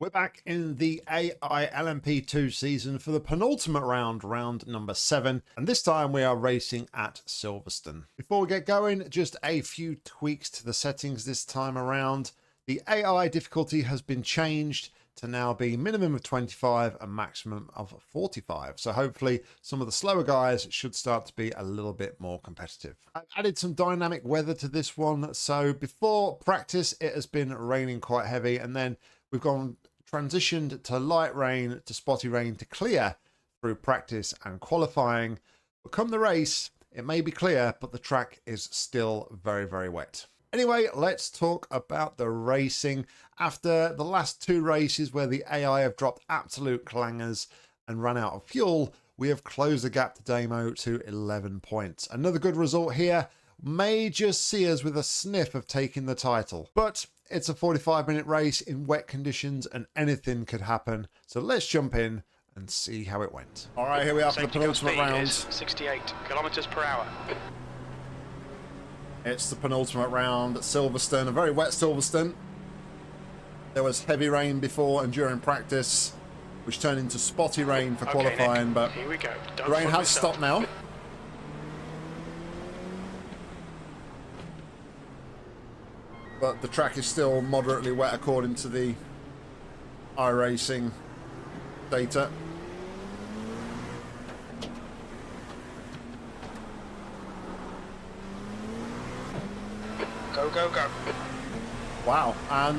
We're back in the AI LMP2 season for the penultimate round, round number 7, and this time we are racing at Silverstone. Before we get going, just a few tweaks to the settings this time around. The AI difficulty has been changed to now be minimum of 25 and maximum of 45. So hopefully some of the slower guys should start to be a little bit more competitive. I've added some dynamic weather to this one. So before practice, it has been raining quite heavy, and then we've transitioned to light rain, to spotty rain, to clear through practice and qualifying. But come the race, it may be clear, but the track is still very, very wet. Anyway, let's talk about the racing. After the last 2 races where the AI have dropped absolute clangers and run out of fuel, we have closed the gap to Damo to 11 points. Another good result here. May just see us with a sniff of taking the title. But it's a 45-minute race in wet conditions and anything could happen. So let's jump in and see how it went. All right, here we are for the penultimate round. 68 kilometers per hour. It's the penultimate round at Silverstone, a very wet Silverstone. There was heavy rain before and during practice, which turned into spotty rain for qualifying, Nick, but here we go. the rain has stopped now. But the track is still moderately wet according to the iRacing data. Go, go, go. Wow, and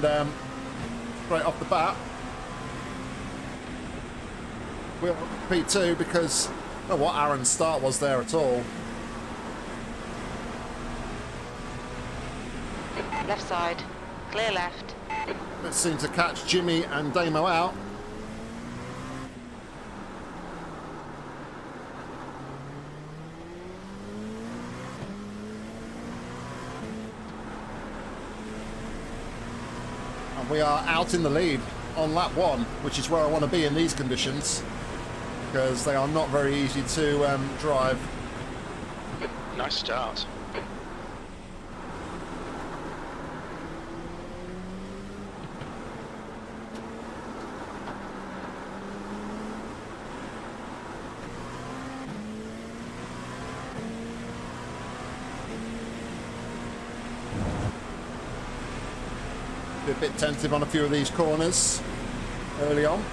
straight off the bat, we're P2 because I don't know what Aaron's start was there at all. Left side, clear left. It seemed to catch Jimmy and Damo out. And we are out in the lead on lap 1, which is where I want to be in these conditions, because they are not very easy to drive. Nice start. A bit tentative on a few of these corners early on.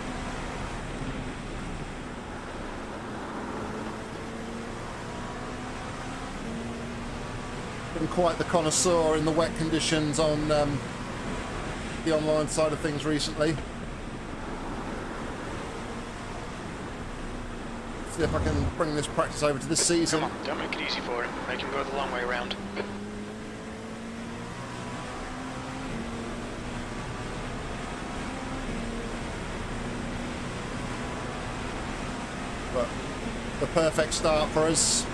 Been quite the connoisseur in the wet conditions on the online side of things recently. See if I can bring this practice over to this season. Come on, don't make it easy for him. Make him go the long way around. But the perfect start for us.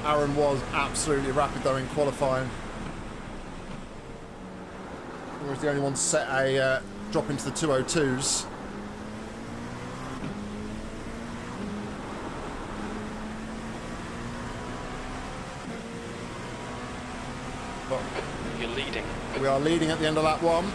Aaron was absolutely rapid though in qualifying. He was the only one to set a drop into the 202s. But You're leading. we are leading at the end of lap 1.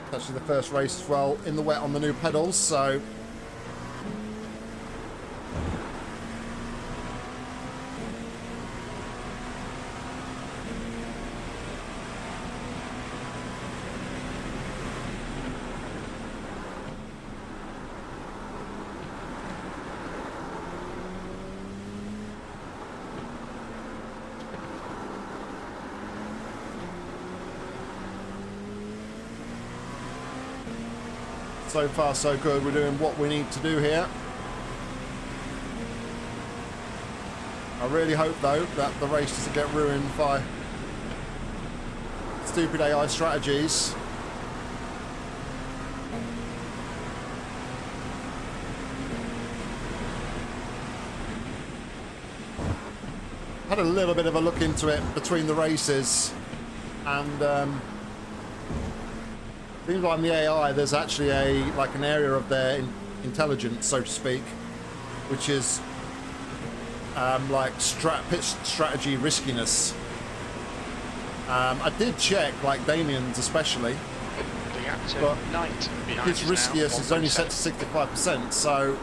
It's actually the first race as well in the wet on the new pedals, so so far so good. We're doing what we need to do here. I really hope though that the race doesn't get ruined by stupid AI strategies. had a little bit of a look into it between the races, and seems like in the AI there's actually an area of their intelligence, so to speak, which is like pit strategy riskiness. I did check, like Damien's especially, but his riskiest is only set to 65%, so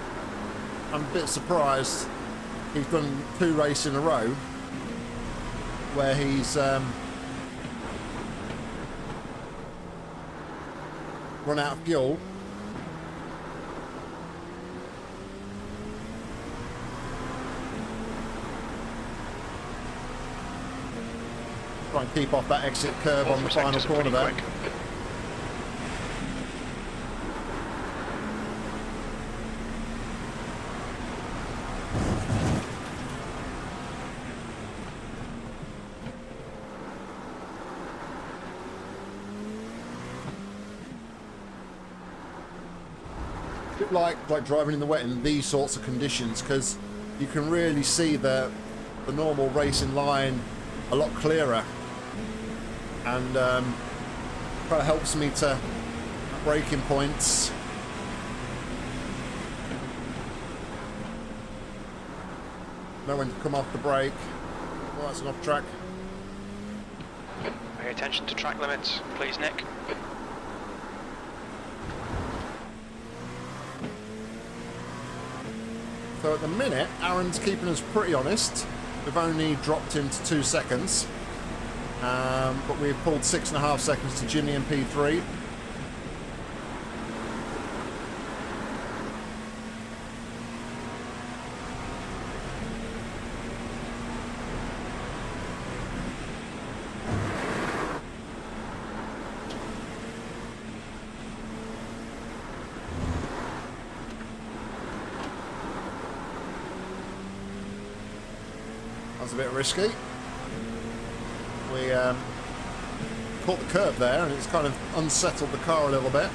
I'm a bit surprised he's done 2 races in a row where he's run out of fuel. Try and keep off that exit curve on the final corner there. Like driving in the wet in these sorts of conditions, because you can really see the normal racing line a lot clearer, and kind of helps me to braking points. Know when to come off the brake. Well, that's an off track. Pay attention to track limits, please, Nick. So at the minute, Aaron's keeping us pretty honest. We've only dropped him to 2 seconds, but we've pulled 6.5 seconds to Jimmy and P3. A bit risky. We caught the curb there, and it's kind of unsettled the car a little bit.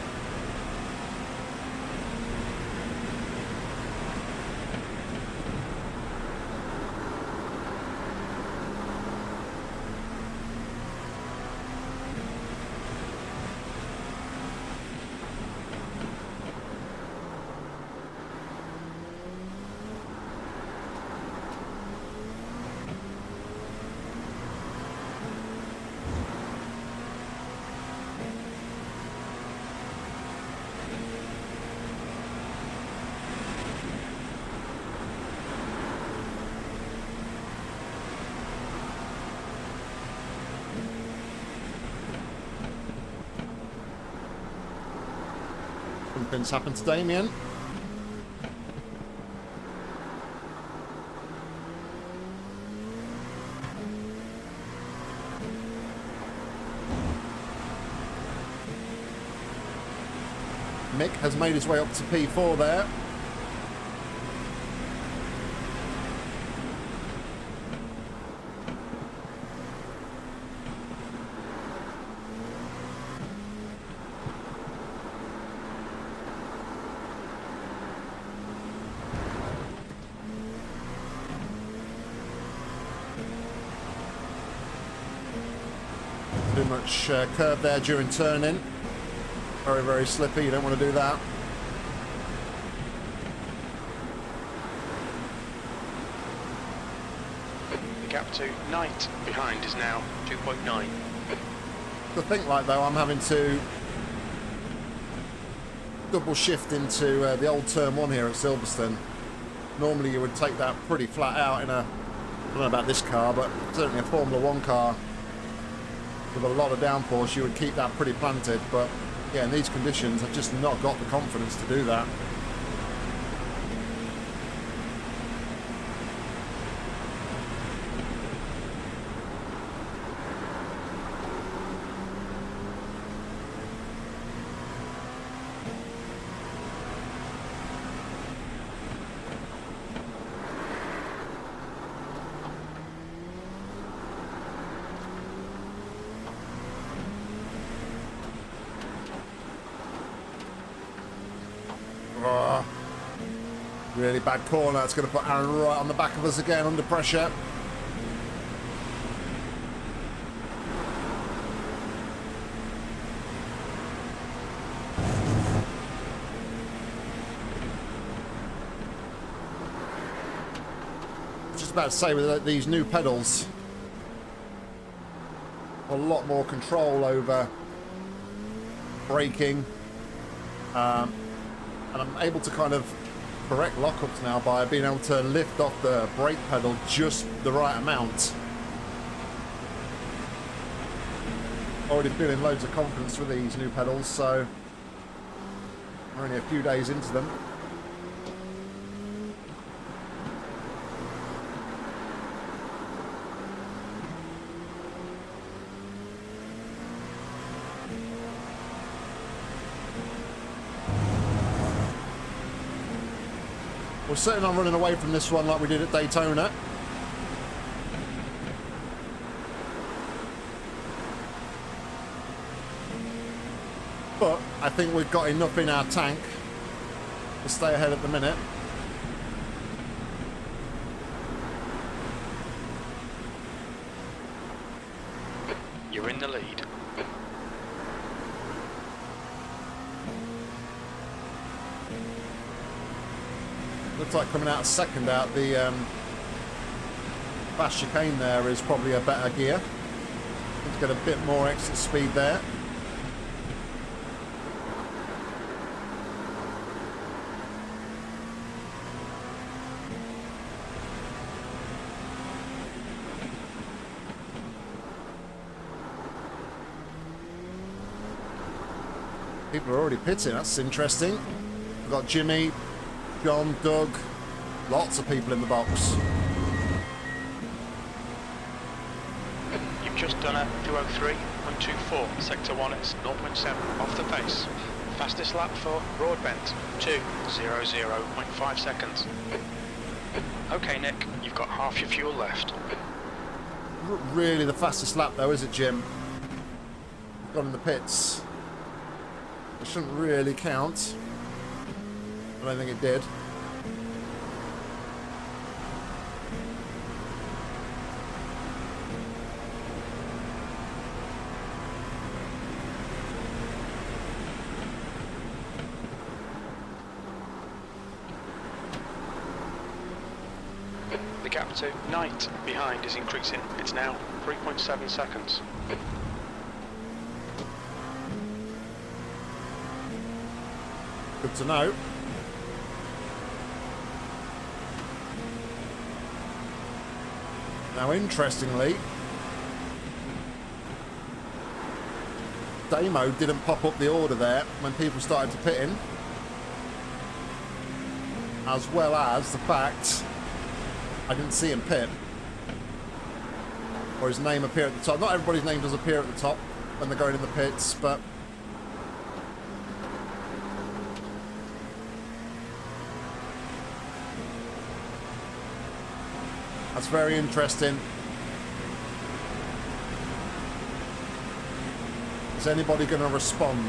Something's happened to Damien. Mick has made his way up to P4 there. Too much curb there during turning. Very, very slippy. You don't want to do that. The gap to Knight behind is now 2.9. To think like though, I'm having to double shift into the old turn 1 here at Silverstone. Normally you would take that pretty flat out in a, I don't know about this car, but certainly a Formula 1 car with a lot of downforce, you would keep that pretty planted. But yeah, in these conditions, I've just not got the confidence to do that. Really bad corner. That's going to put Aaron right on the back of us again under pressure. Just about to say, with these new pedals, a lot more control over braking, and I'm able to kind of correct lockups now by being able to lift off the brake pedal just the right amount. Already feeling loads of confidence with these new pedals, so we're only a few days into them. We're certainly not running away from this one like we did at Daytona. But I think we've got enough in our tank to stay ahead at the minute. You're in the lead. Looks like coming out second out the fast chicane there is probably a better gear. Let's get a bit more exit speed there. People are already pitting, that's interesting. We've got Jimmy, John, Doug, lots of people in the box. You've just done a 2:03.24. Sector 1 is 0.7 off the pace. Fastest lap for Broadbent, 2:00.5 seconds. Okay, Nick, you've got half your fuel left. Really the fastest lap though, is it, Jim? Gone in the pits. It shouldn't really count. I don't think it did. The gap to Knight behind is increasing. It's now 3.7 seconds. Good to know. Now, interestingly, Damo didn't pop up the order there when people started to pit in, as well as the fact I didn't see him pit, or his name appear at the top. Not everybody's name does appear at the top when they're going in the pits, but that's very interesting. Is anybody going to respond?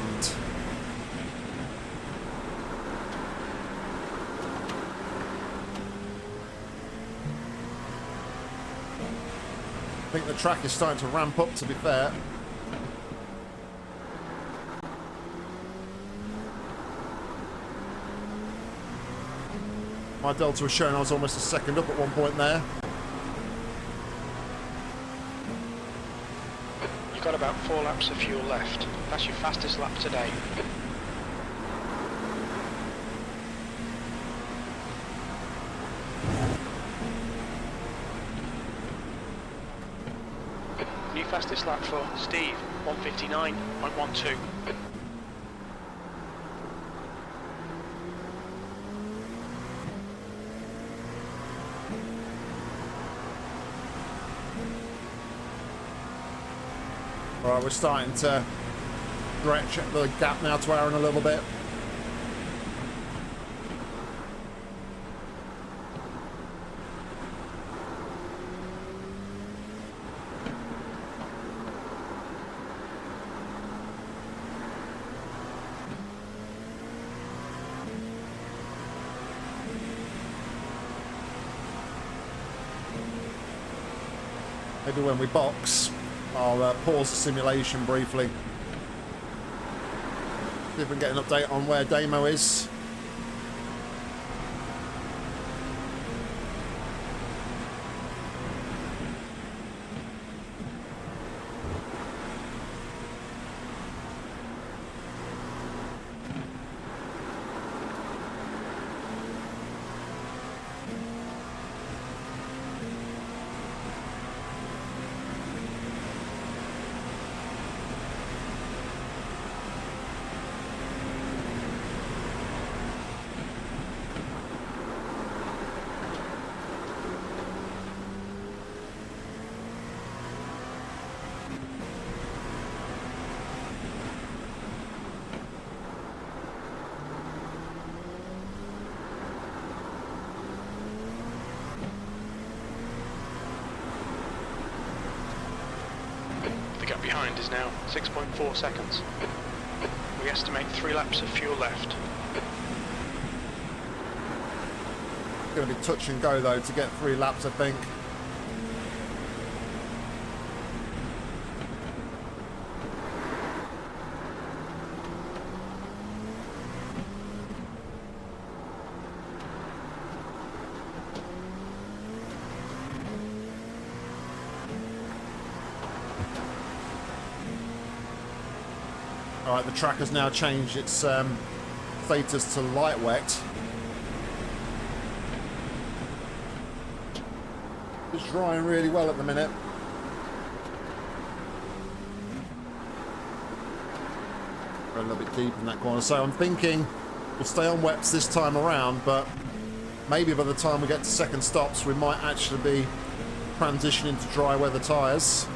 I think the track is starting to ramp up, to be fair. My delta was showing I was almost a second up at one point there. You've got about 4 laps of fuel left. That's your fastest lap today. New fastest lap for Steve, 1:59.12. Alright, we're starting to stretch the gap now to Aaron a little bit. Maybe when we box, I'll pause the simulation briefly. See if we can get an update on where Damo is. behind is now 6.4 seconds. We estimate 3 laps of fuel left. It's going to be touch and go though to get 3 laps, I think. Alright, the track has now changed its status to light wet. It's drying really well at the minute. We're a little bit deep in that corner, so I'm thinking we'll stay on wets this time around, but maybe by the time we get to second stops we might actually be transitioning to dry weather tyres.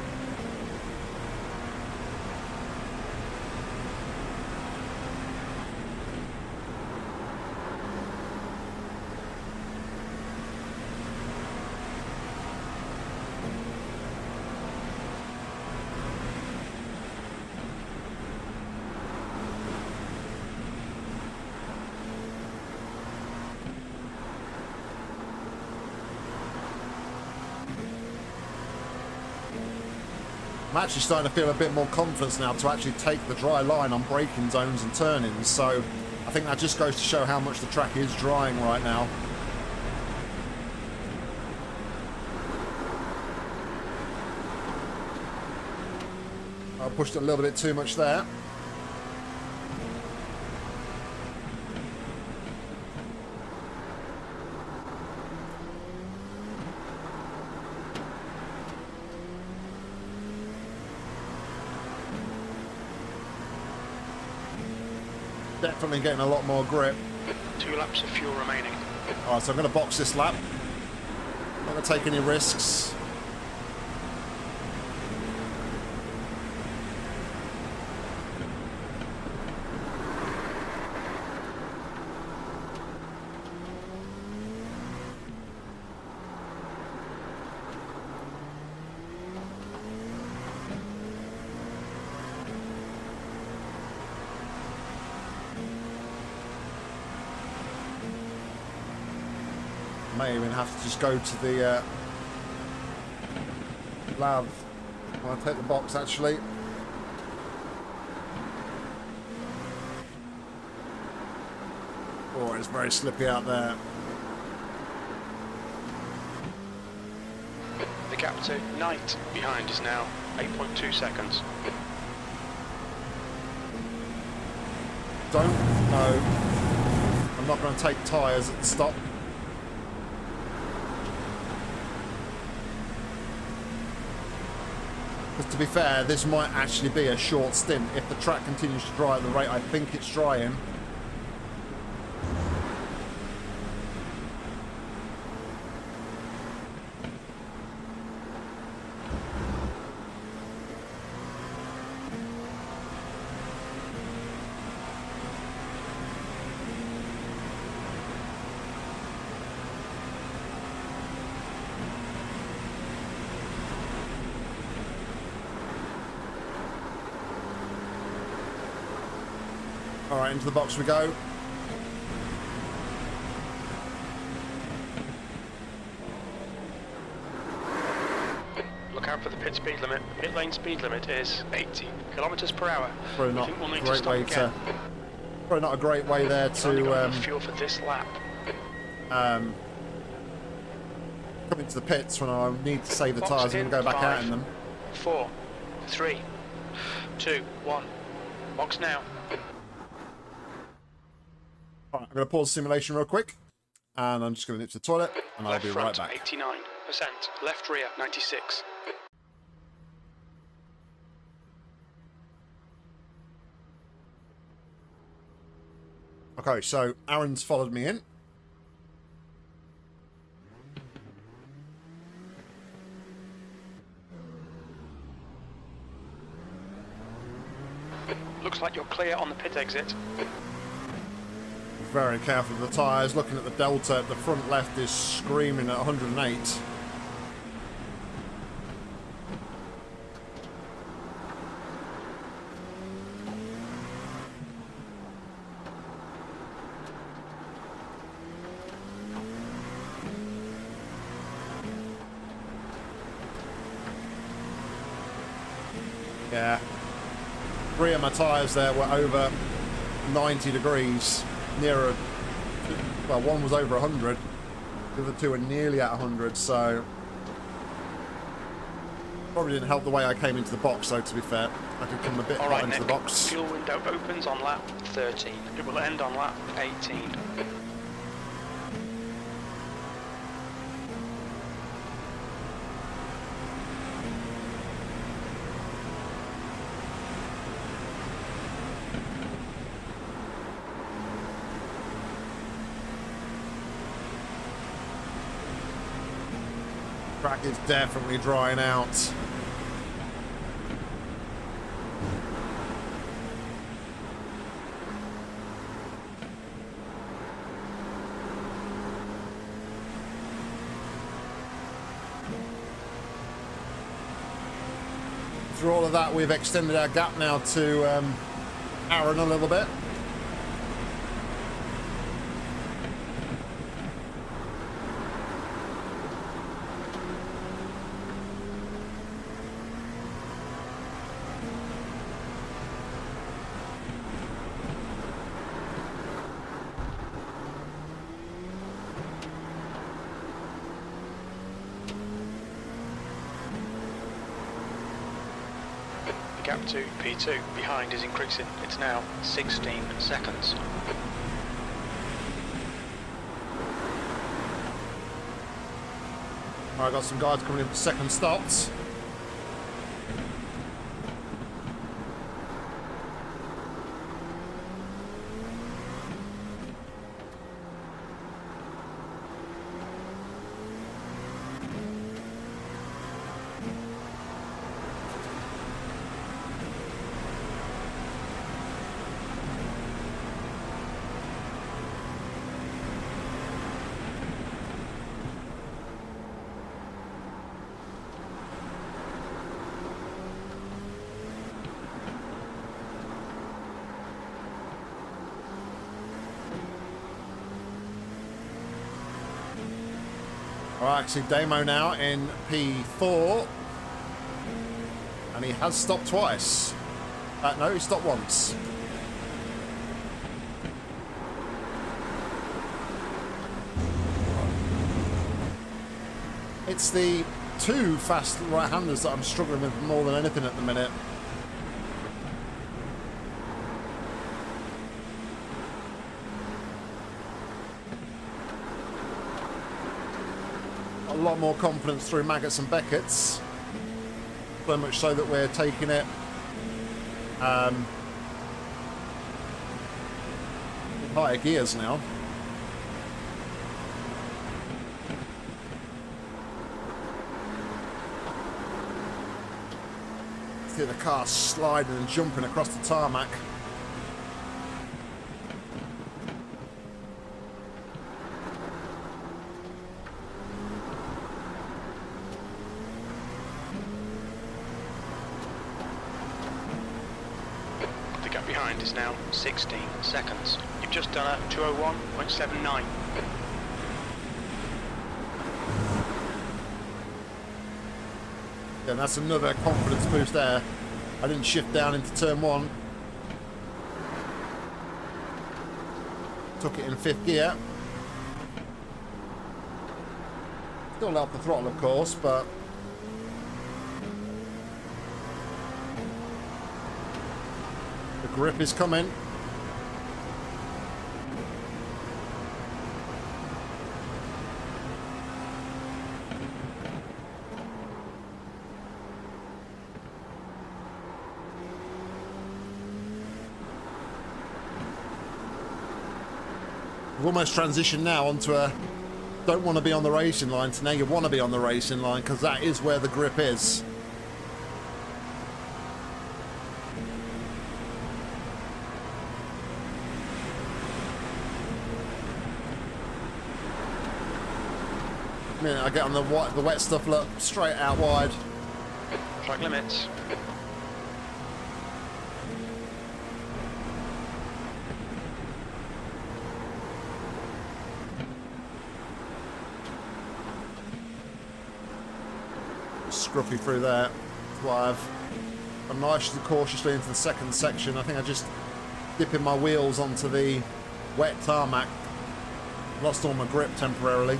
I'm actually starting to feel a bit more confidence now to actually take the dry line on braking zones and turn-ins, so I think that just goes to show how much the track is drying right now. I pushed it a little bit too much there. Definitely getting a lot more grip. 2 laps of fuel remaining. Alright, so I'm going to box this lap. Not going to take any risks. May even have to just go to the lab when I take the box actually. Oh, it's very slippy out there. The gap to Knight behind is now 8.2 seconds. Don't know. I'm not going to take tyres at the stop. Because to be fair, this might actually be a short stint. If the track continues to dry at the rate I think it's drying. Alright, into the box we go. Look out for the pit speed limit. Pit lane speed limit is 80 kilometers per hour. Probably not a great way to. Probably not a great way there to fuel for this lap. come into the pits when I need to save the tyres and go back out in them. 4, 3, 2, 1. Box now. Alright, I'm going to pause the simulation real quick, and I'm just going to nip to the toilet, and I'll be right back. 89%, left rear 96. Okay, so Aaron's followed me in. Looks like you're clear on the pit exit. Very careful of the tyres. Looking at the delta, the front left is screaming at 108. Yeah. 3 of my tyres there were over 90 degrees, nearer, well, one was over 100, the other 2 are nearly at 100, so probably didn't help the way I came into the box, though, to be fair. I could come a bit hot into the box. Fuel window opens on lap 13. It will end on lap 18. Track is definitely drying out. Through all of that, we've extended our gap now to Aaron a little bit. Gap to P2 behind is increasing. It's now 16 seconds. All right, got some guys coming in for second stops. All right, actually, Damo now in P4. And he has stopped twice. No, he stopped once. It's the 2 fast right-handers that I'm struggling with more than anything at the minute. A lot more confidence through Maggots and Beckett's. So much so that we're taking it in higher gears now. See the car sliding and jumping across the tarmac. The gap behind is now 16 seconds. You've just done a 201.79. And that's another confidence boost there. I didn't shift down into turn 1. Took it in 5th gear. Still out the throttle, of course, but the grip is coming. We've almost transitioned now onto a don't want to be on the racing line to now you want to be on the racing line, because that is where the grip is. The minute I get on the wet stuff, look, straight out wide. Track limits. Scruffy through there. That's why I've I'm nice and cautiously into the second section. I think I just dipping my wheels onto the wet tarmac. Lost all my grip temporarily.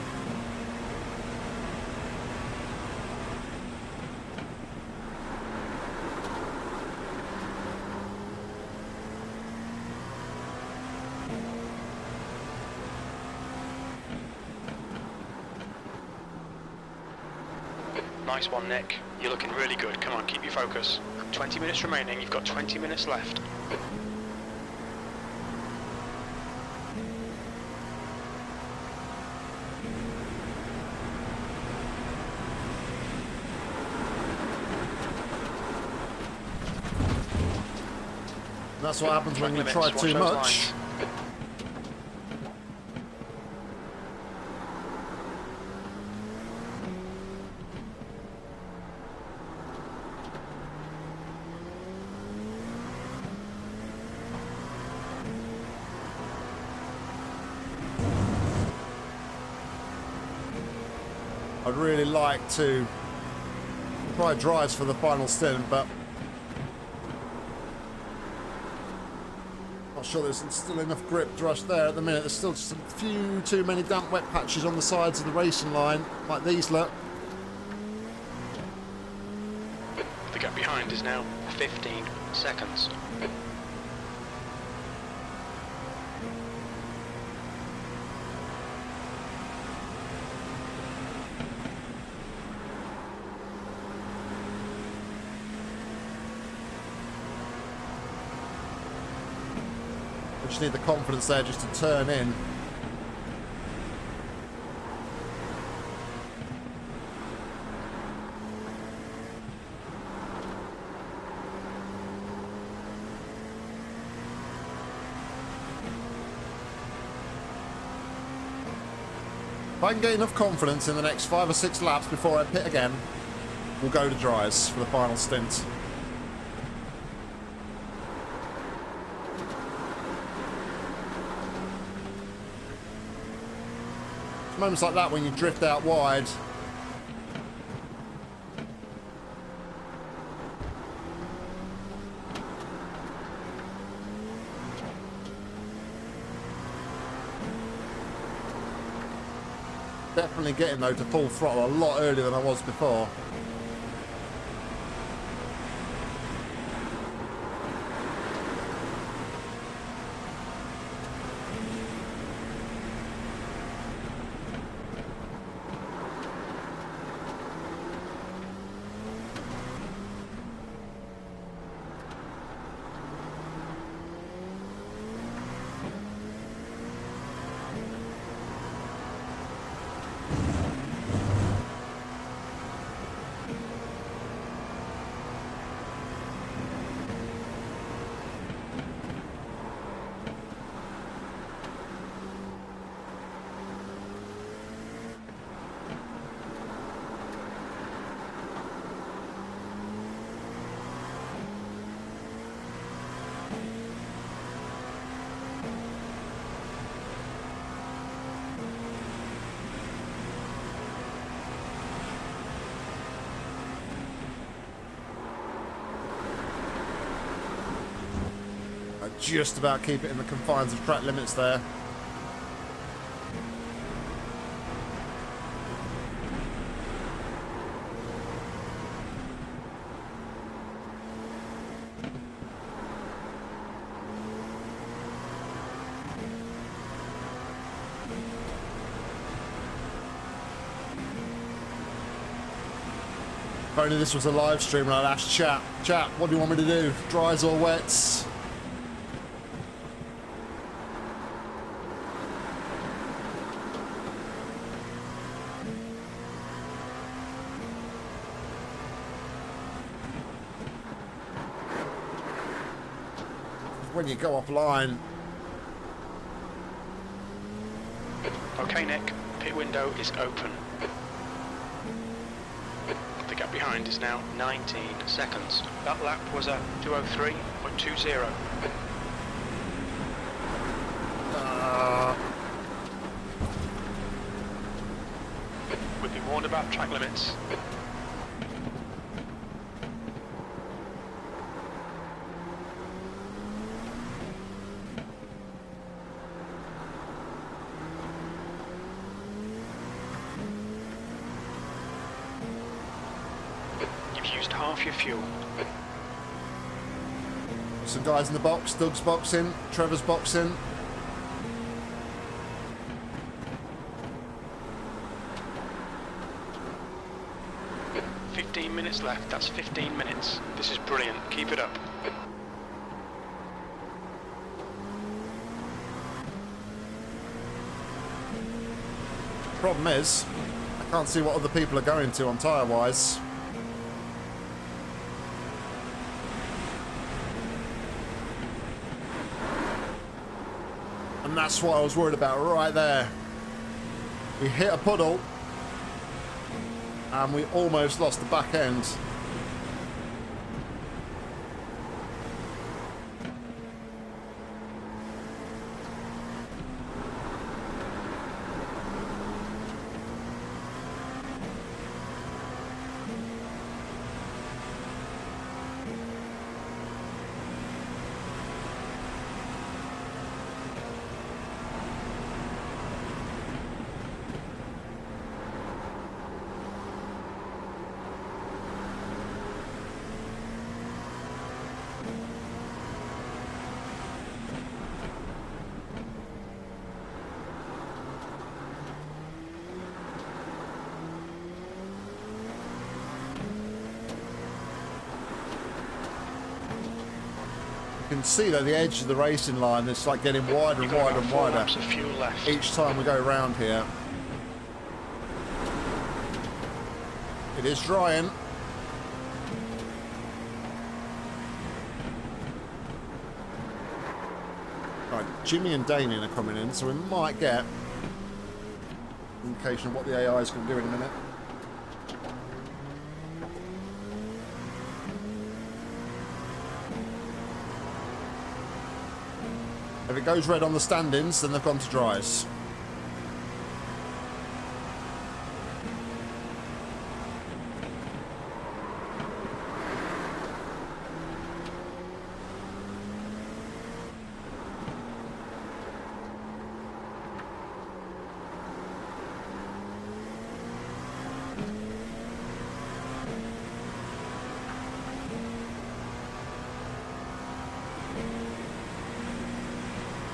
Nice one, Nick. You're looking really good. Come on, keep your focus. 20 minutes remaining. You've got 20 minutes left. That's what happens when you Limits, try watch too those much. lines. I'd really like to try drives for the final stint, but not sure there's still enough grip thrust there at the minute. There's still just a few too many damp wet patches on the sides of the racing line, like these look. The gap behind is now 15 seconds. I just need the confidence there just to turn in. If I can get enough confidence in the next 5 or 6 laps before I pit again, we'll go to dries for the final stint. Moments like that when you drift out wide. Definitely getting though to full throttle a lot earlier than I was before. Just about keep it in the confines of track limits there. If only this was a live stream and I'd ask chat, what do you want me to do? Dries or wets? When you go offline. Okay, Nick, pit window is open. The gap behind is now 19 seconds. That lap was a 2:03.20. We've been warned about track limits. You've used half your fuel. Some guys in the box. Doug's boxing. Trevor's boxing. Minutes left. That's 15 minutes. This is brilliant. Keep it up. Problem is, I can't see what other people are going to on tyre wise. And that's what I was worried about right there. We hit a puddle and we almost lost the back end. You can see that the edge of the racing line is like getting wider and wider and wider Laps of fuel left. each time we go around here. It is drying. Right, Jimmy and Damien are coming in, so we might get an indication of what the AI is going to do in a minute. If it goes red on the standings, then they've gone to dries.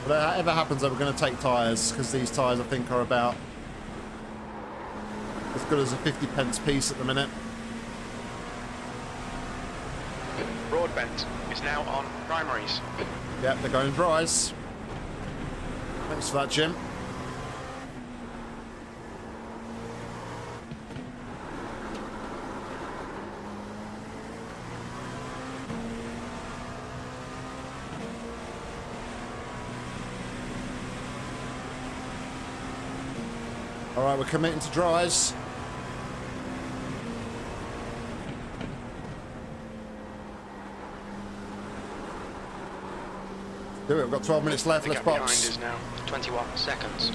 If that ever happens, then we're going to take tyres, because these tyres I think are about as good as a 50p piece at the minute. Broadbent is now on primaries. Yep, they're going dries. Thanks for that, Jim. Alright, we're committing to dries. Do it, we've got 12 minutes left, let's behind box. is now 21 seconds.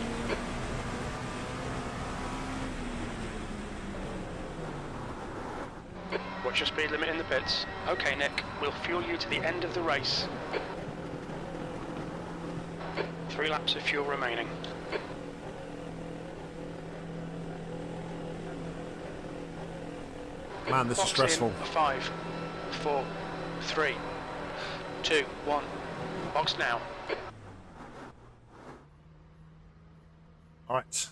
What's your speed limit in the pits? Okay, Nick, we'll fuel you to the end of the race. 3 laps of fuel remaining. Man, this is Box stressful. in 5, 4, 3, 2, 1. Box now. Alright.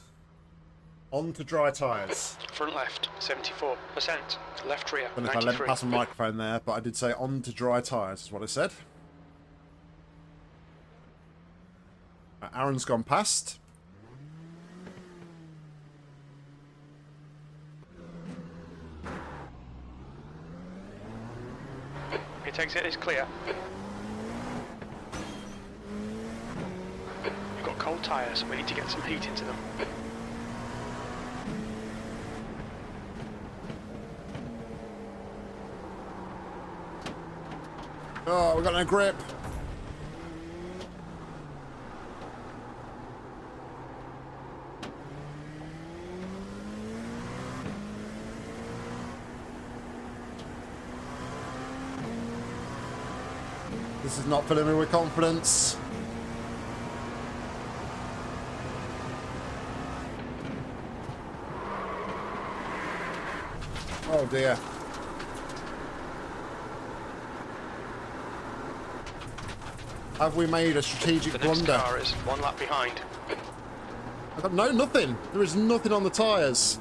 On to dry tyres. Front left, 74%. Left rear, I don't know if I let 93. pass a microphone there, but I did say on to dry tyres is what I said. Aaron's gone past. Pit exit is clear. We've got cold tyres, we need to get some heat into them. Oh, we've got no grip. This is not filling me with confidence. Oh dear. Have we made a strategic The next blunder? car is 1 lap behind. I got nothing. There is nothing on the tyres.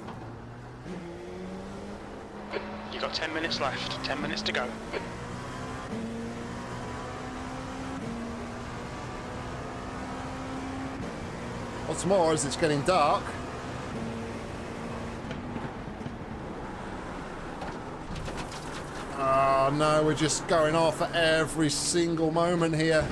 You've got 10 minutes left. 10 minutes to go. What's more, as it's getting dark. Oh no, we're just going off at every single moment here.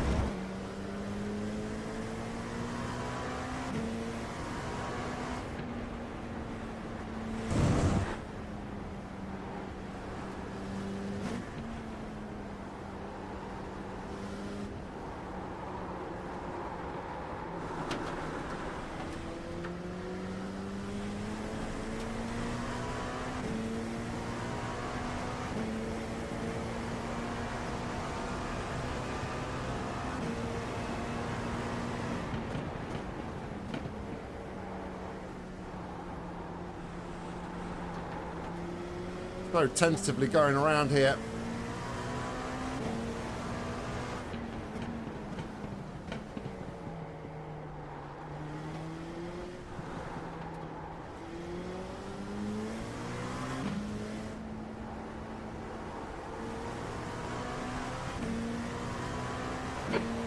So tentatively going around here.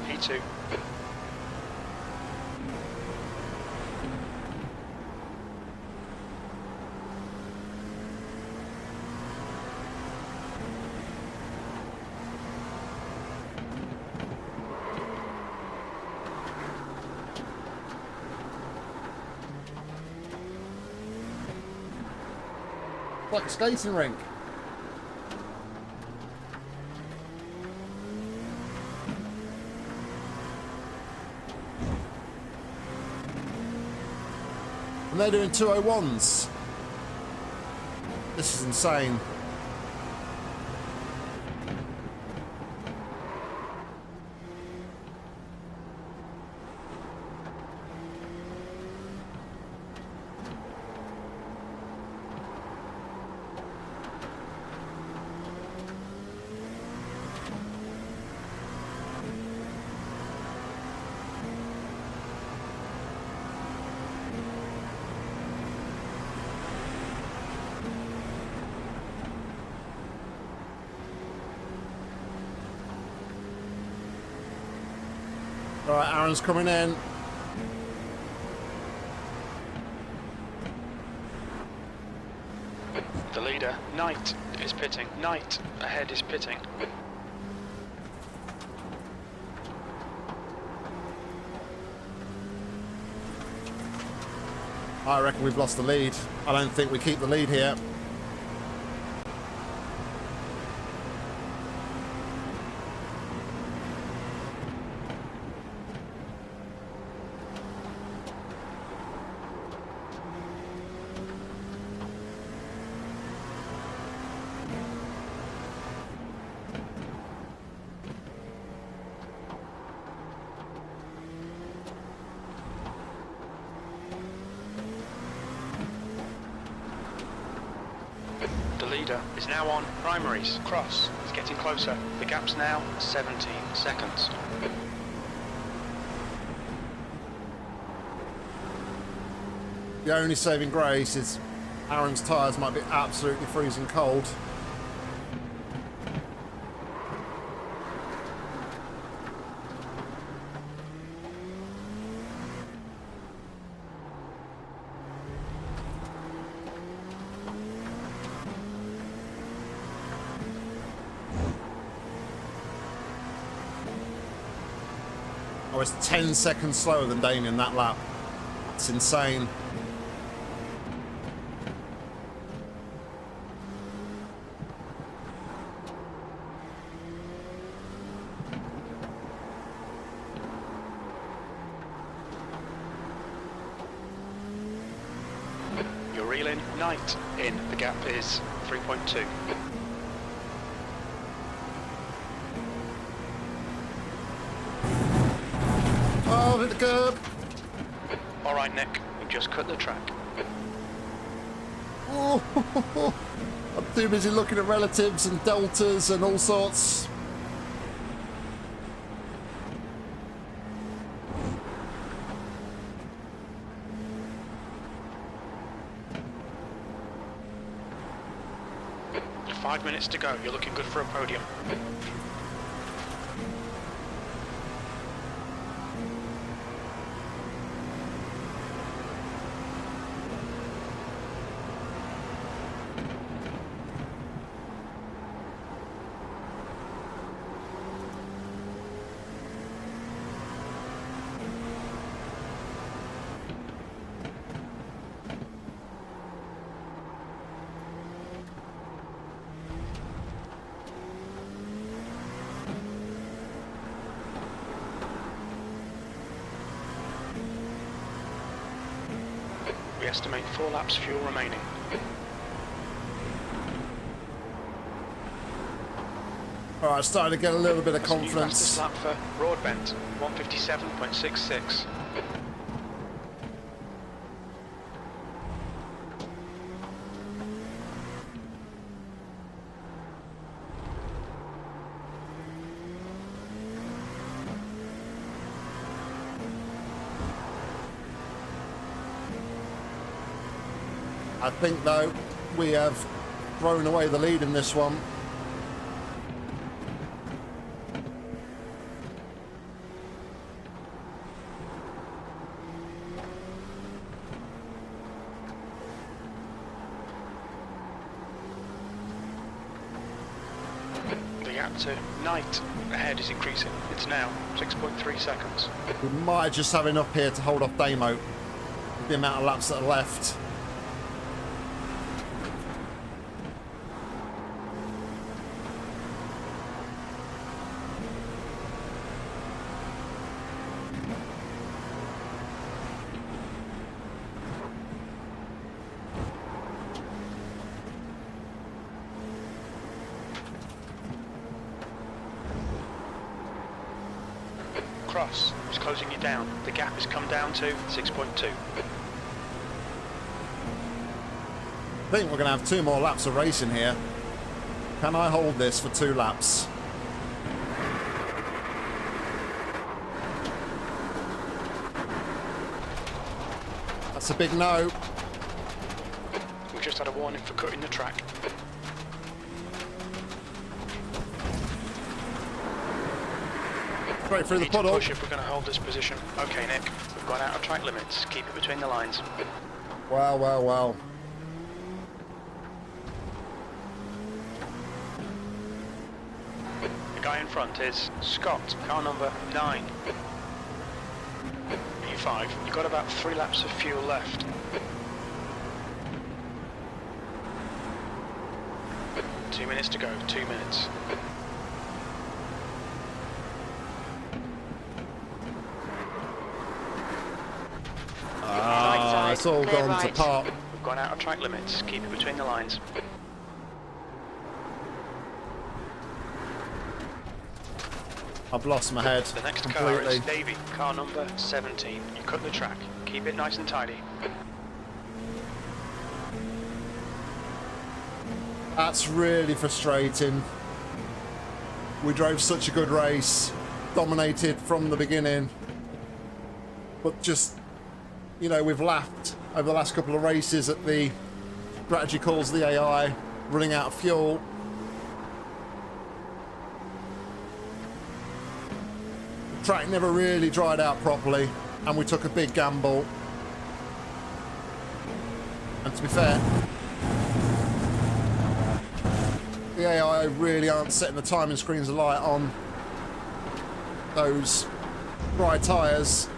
P2. Like a skating rink. And they're doing 201s. This is insane. All right, Aaron's coming in. The leader, Knight, is pitting. Knight ahead is pitting. I reckon we've lost the lead. I don't think we keep the lead here. The leader is now on primaries. Cross is getting closer. The gap's now 17 seconds. The only saving grace is Aaron's tyres might be absolutely freezing cold. Oh, it's 10 seconds slower than Damien that lap. It's insane. You're reeling. Knight in. The gap is 3.2. Oh, hit the curb. All right, Nick. We've just cut the track. Oh, I'm too busy looking at relatives and deltas and all sorts. 5 minutes to go. You're looking good for a podium. We estimate 4 laps fuel remaining. All right, starting to get a little bit of confidence. Fastest lap for Broadbent, 157.66. I think, though, we have thrown away the lead in this one. The gap to Knight ahead is increasing. It's now 6.3 seconds. We might just have enough here to hold off Damo with the amount of laps that are left. Cross is closing you down. The gap has come down to 6.2. I think we're going to have 2 more laps of racing here. Can I hold this for 2 laps? That's a big no. We just had a warning for cutting the track. Straight through the Need to puddle. push if we're going to hold this position. Okay, Nick, we've gone out of track limits. Keep it between the lines. Wow, wow, wow. The guy in front is Scott, car number 9. E5, you've got about 3 laps of fuel left. Two minutes to go, 2 minutes. Ah, it's all clear gone to right. pot. We've gone out of track limits. Keep it between the lines. I've lost my head The next car completely. is Davey, car number 17. You cut the track. Keep it nice and tidy. That's really frustrating. We drove such a good race, dominated from the beginning, but just, you know, we've laughed over the last couple of races at the strategy calls the AI, running out of fuel. The track never really dried out properly, and we took a big gamble. And to be fair, the AI really aren't setting the timing screens alight on those dry tyres.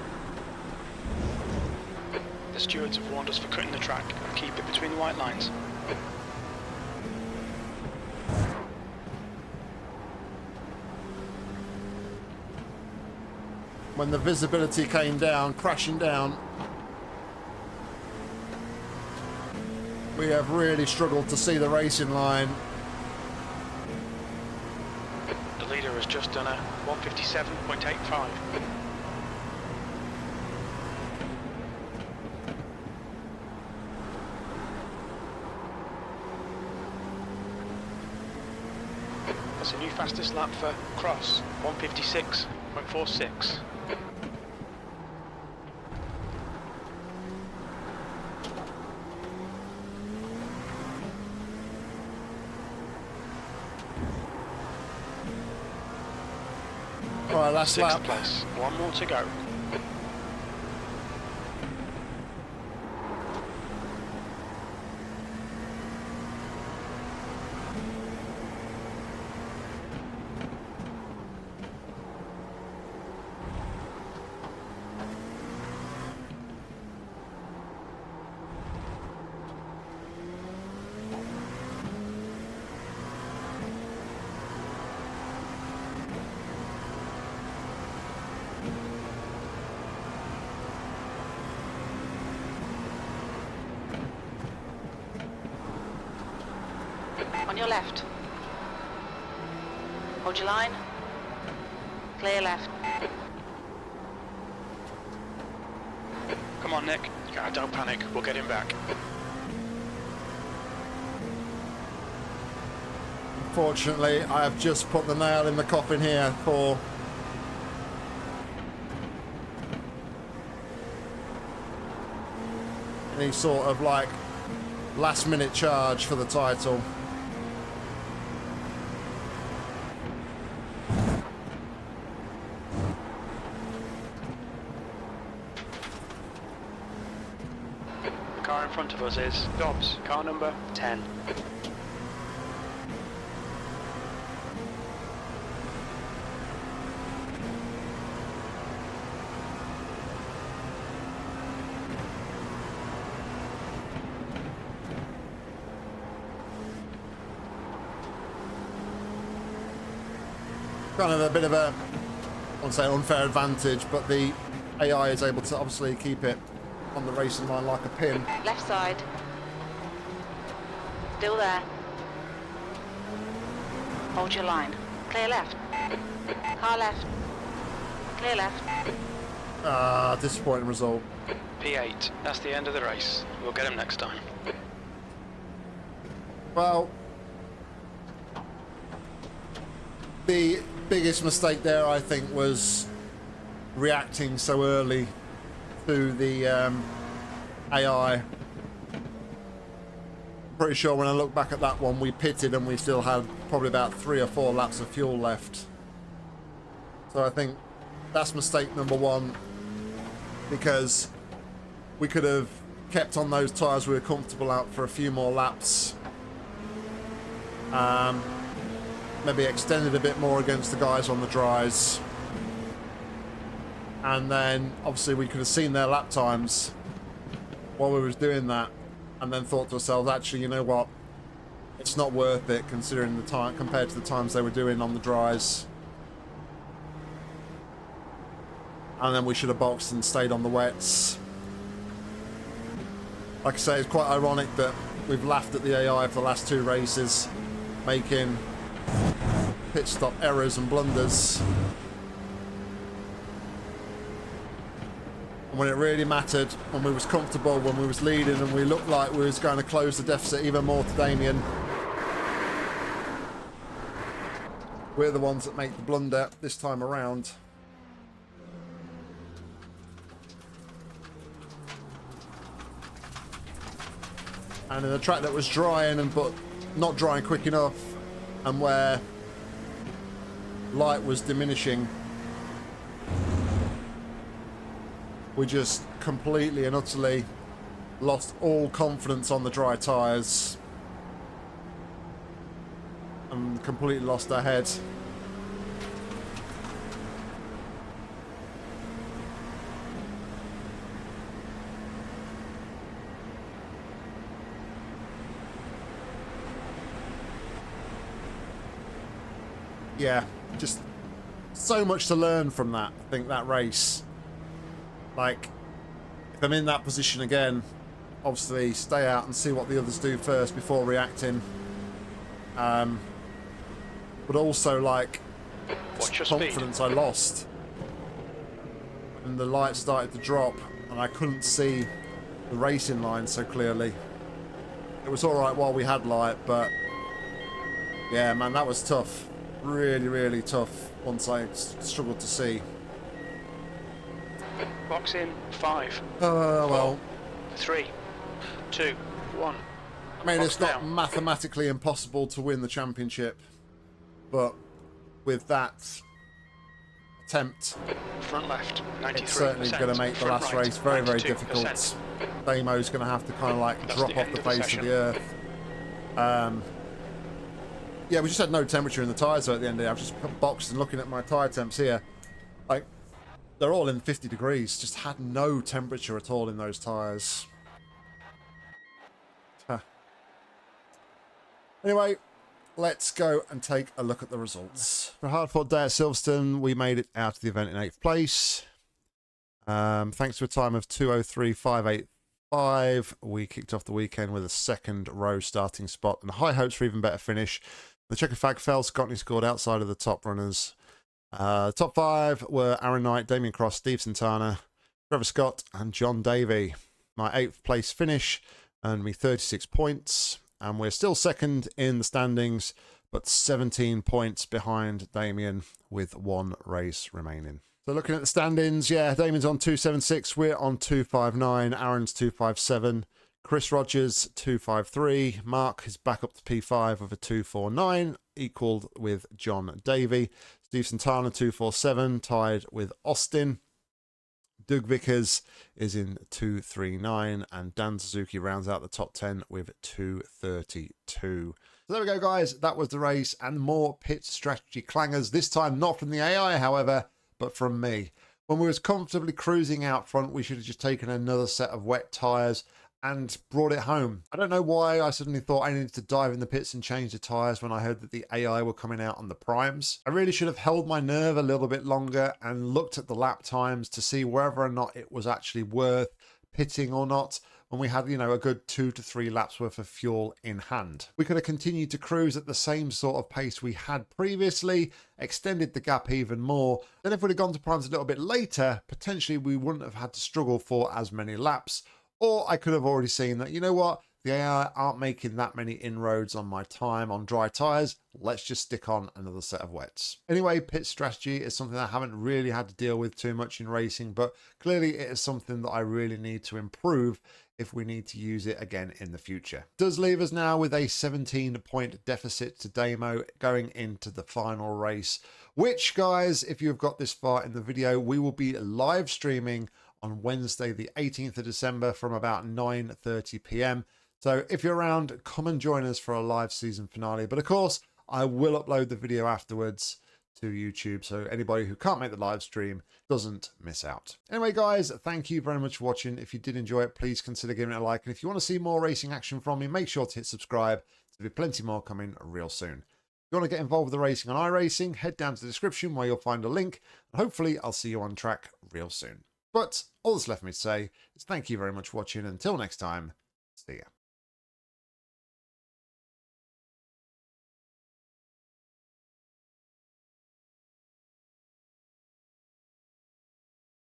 The stewards have warned us for cutting the track. Keep it between the white lines. When the visibility came down, crashing down, we have really struggled to see the racing line. The leader has just done a 157.85. That's a new fastest lap for Cross, 156.46. All right, last Sixth lap. place. One more to go. On your left. Hold your line. Clear left. Come on, Nick. Don't panic. We'll get him back. Unfortunately, I have just put the nail in the coffin here for any sort of like last minute charge for the title. The car in front of us is Dobbs, car number 10. Kind of a bit of a, I won't say unfair advantage, but the AI is able to obviously keep it on the racing line like a pin. Left side. Still there. Hold your line. Clear left. Car left. Clear left. Disappointing result. P8. That's the end of the race. We'll get him next time. Well, the biggest mistake there, I think, was reacting so early to the AI. I'm pretty sure when I look back at that one, we pitted and we still had probably about 3 or 4 laps of fuel left. So I think that's mistake number one, because we could have kept on those tyres we were comfortable out for a few more laps. Maybe extended a bit more against the guys on the dries, and then obviously we could have seen their lap times while we was doing that, and then thought to ourselves, actually, you know what, it's not worth it considering the time compared to the times they were doing on the dries. And then we should have boxed and stayed on the wets. Like I say, it's quite ironic that we've laughed at the AI for the last 2 races, making pit stop errors and blunders, and when it really mattered, when we was comfortable, when we was leading and we looked like we was going to close the deficit even more to Damien, we're the ones that make the blunder this time around. And in a track that was drying but not drying quick enough, and where light was diminishing, we just completely and utterly lost all confidence on the dry tyres and completely lost our head. Yeah, just so much to learn from that. I think that race, like, if I'm in that position again, obviously stay out and see what the others do first before reacting. But also, like, confidence I lost, and the light started to drop and I couldn't see the racing line so clearly. It was all right while we had light, but yeah, man, that was tough. Really, really tough once I struggled to see. Box in 5. Well. 3, 2, 1. I mean, Box it's not down. mathematically impossible to win the championship, but with that, I attempt. Front left, 93%. It's certainly going to make the Front last right, race very, very 92%. difficult. Damo's going to have to kind of like That's drop the off end the of the face of session. the earth. Yeah, we just had no temperature in the tyres at the end of the day. I've just boxed and looking at my tyre temps here. Like, they're all in 50 degrees. Just had no temperature at all in those tyres. Huh. Anyway, let's go and take a look at the results. For a hard-fought day at Silverstone, we made it out of the event in 8th place. Thanks to a time of 2:03.585, we kicked off the weekend with a second row starting spot and high hopes for even better finish. The checker flag fell. Scotney scored outside of the top runners. Top 5 were Aaron Knight, Damien Cross, Steve Santana, Trevor Scott, and John Davey. My 8th place finish earned me 36 points, and we're still second in the standings, but 17 points behind Damien with 1 race remaining. So looking at the standings, yeah, Damien's on 276, we're on 259, Aaron's 257, Chris Rogers 253, Mark is back up to P5 with a 249, equalled with John Davey. Steve Santana 247, tied with Austin. Doug Vickers is in 239, and Dan Suzuki rounds out the top 10 with 232. So there we go, guys. That was the race, and more pit strategy clangers. This time not from the AI, however, but from me. When we was comfortably cruising out front, we should have just taken another set of wet tyres and brought it home. I don't know why I suddenly thought I needed to dive in the pits and change the tyres when I heard that the AI were coming out on the primes. I really should have held my nerve a little bit longer and looked at the lap times to see whether or not it was actually worth pitting or not when we had, you know, a good 2 to 3 laps worth of fuel in hand. We could have continued to cruise at the same sort of pace we had previously, extended the gap even more. Then if we'd have gone to primes a little bit later, potentially we wouldn't have had to struggle for as many laps. Or I could have already seen that, you know what, the AI aren't making that many inroads on my time on dry tyres. Let's just stick on another set of wets. Anyway, pit strategy is something I haven't really had to deal with too much in racing, but clearly it is something that I really need to improve if we need to use it again in the future. Does leave us now with a 17-point deficit to Damo going into the final race, which, guys, if you've got this far in the video, we will be live streaming on Wednesday, the 18th of December from about 9:30 p.m. So if you're around, come and join us for a live season finale. But of course, I will upload the video afterwards to YouTube, so anybody who can't make the live stream doesn't miss out. Anyway, guys, thank you very much for watching. If you did enjoy it, please consider giving it a like. And if you want to see more racing action from me, make sure to hit subscribe. There'll be plenty more coming real soon. If you want to get involved with the racing on iRacing, head down to the description where you'll find a link. And hopefully I'll see you on track real soon. But all that's left for me to say is thank you very much for watching. Until next time, see ya.